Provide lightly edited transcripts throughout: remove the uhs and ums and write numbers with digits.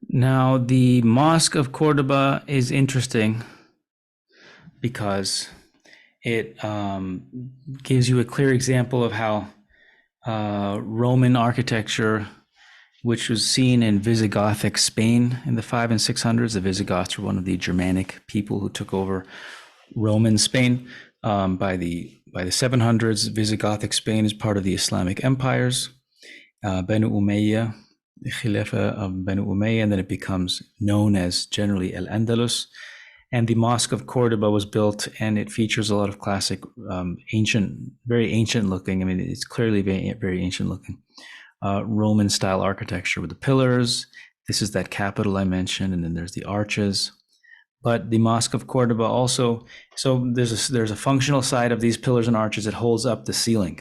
Now, the Mosque of Cordoba is interesting because it gives you a clear example of how Roman architecture, which was seen in Visigothic Spain in the 5 and 600s. The Visigoths were one of the Germanic people who took over Roman Spain. By the 700s, Visigothic Spain is part of the Islamic empires. Banu Umayyah, the Khilafah of Banu Umayyah, and then it becomes known as generally al-andalus. And the Mosque of Cordoba was built, and it features a lot of classic, very ancient looking. I mean, it's clearly very, very ancient looking Roman style architecture with the pillars. This is that capital I mentioned, and then there's the arches. But the Mosque of Cordoba also, so there's a functional side of these pillars and arches that holds up the ceiling.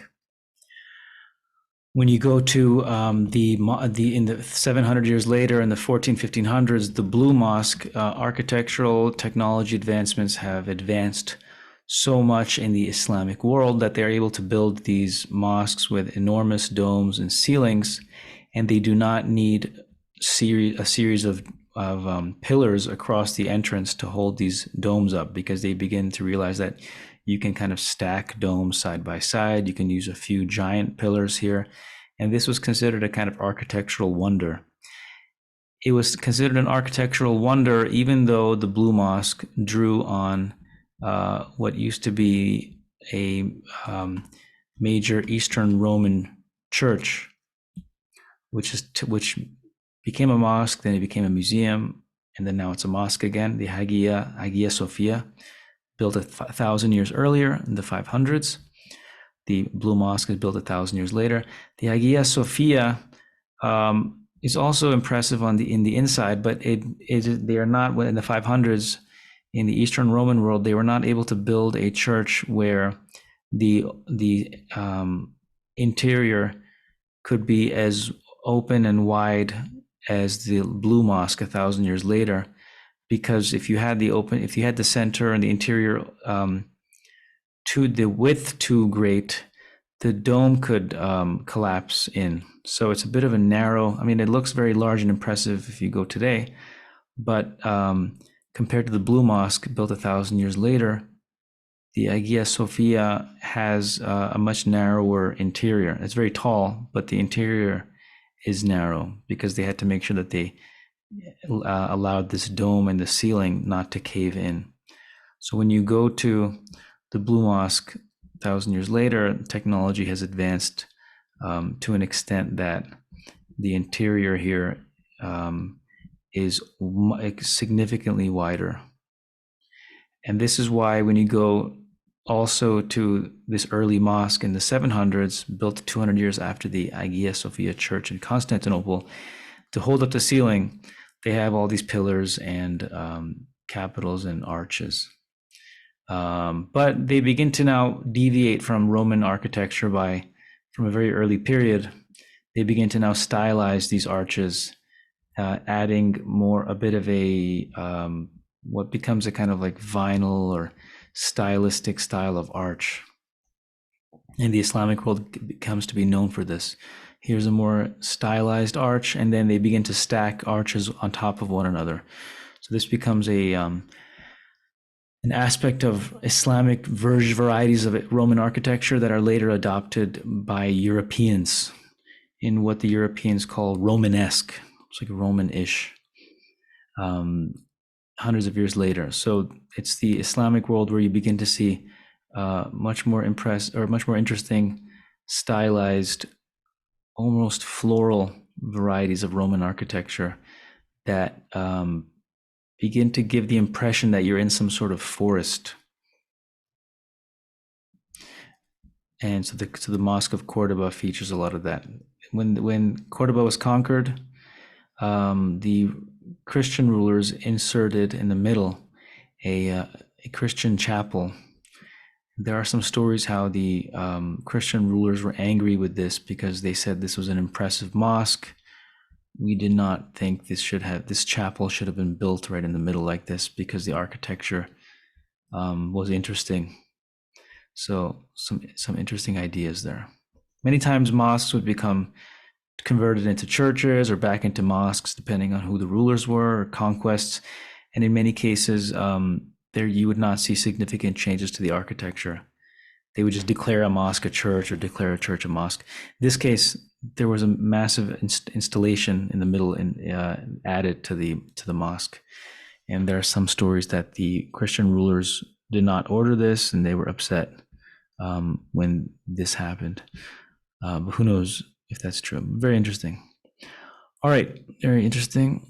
When you go to in the 700 years later, in the 1500s, the Blue Mosque, architectural technology advancements have advanced so much in the Islamic world that they're able to build these mosques with enormous domes and ceilings, and they do not need a series of pillars across the entrance to hold these domes up, because they begin to realize that you can kind of stack domes side by side. You can use a few giant pillars here. And this was considered a kind of architectural wonder. It was considered an architectural wonder, even though the Blue Mosque drew on what used to be a major Eastern Roman church, which became a mosque, then it became a museum, and then now it's a mosque again, the Hagia Sophia, built 1,000 years earlier in the 500s. The Blue Mosque is built 1,000 years later. The Hagia Sophia is also impressive in the inside, but they are not, in the 500s in the Eastern Roman world, they were not able to build a church where the interior could be as open and wide as the Blue Mosque 1,000 years later. Because if you had the center and the interior to the width too great, the dome could collapse in. So it's a bit of a narrow, I mean, it looks very large and impressive if you go today, but compared to the Blue Mosque built 1,000 years later, the Hagia Sophia has a much narrower interior. It's very tall, but the interior is narrow because they had to make sure that they allowed this dome and the ceiling not to cave in. So when you go to the Blue Mosque 1,000 years later, technology has advanced to an extent that the interior here is significantly wider. And this is why when you go also to this early mosque in the 700s, built 200 years after the Hagia Sophia Church in Constantinople, to hold up the ceiling, they have all these pillars and capitals and arches. But they begin to now deviate from Roman architecture from a very early period. They begin to now stylize these arches, adding a bit of a what becomes a kind of like vinyl or stylistic style of arch. In the Islamic world, it comes to be known for this. Here's a more stylized arch, and then they begin to stack arches on top of one another. So this becomes an aspect of Islamic varieties of Roman architecture that are later adopted by Europeans in what the Europeans call Romanesque. It's like Roman-ish, hundreds of years later. So it's the Islamic world where you begin to see much more interesting, stylized, almost floral varieties of Roman architecture that begin to give the impression that you're in some sort of forest. And so the Mosque of Cordoba features a lot of that. When Cordoba was conquered, the Christian rulers inserted in the middle a Christian chapel. There are some stories how the Christian rulers were angry with this because they said this was an impressive mosque. We did not think this chapel should have been built right in the middle like this, because the architecture was interesting. So some interesting ideas there. Many times mosques would become converted into churches or back into mosques, depending on who the rulers were, or conquests. And in many cases, there you would not see significant changes to the architecture. They would just declare a mosque a church or declare a church a mosque. In this case, there was a massive installation in the middle and added to the mosque. And there are some stories that the Christian rulers did not order this, and they were upset when this happened. But who knows if that's true? Very interesting. All right, very interesting.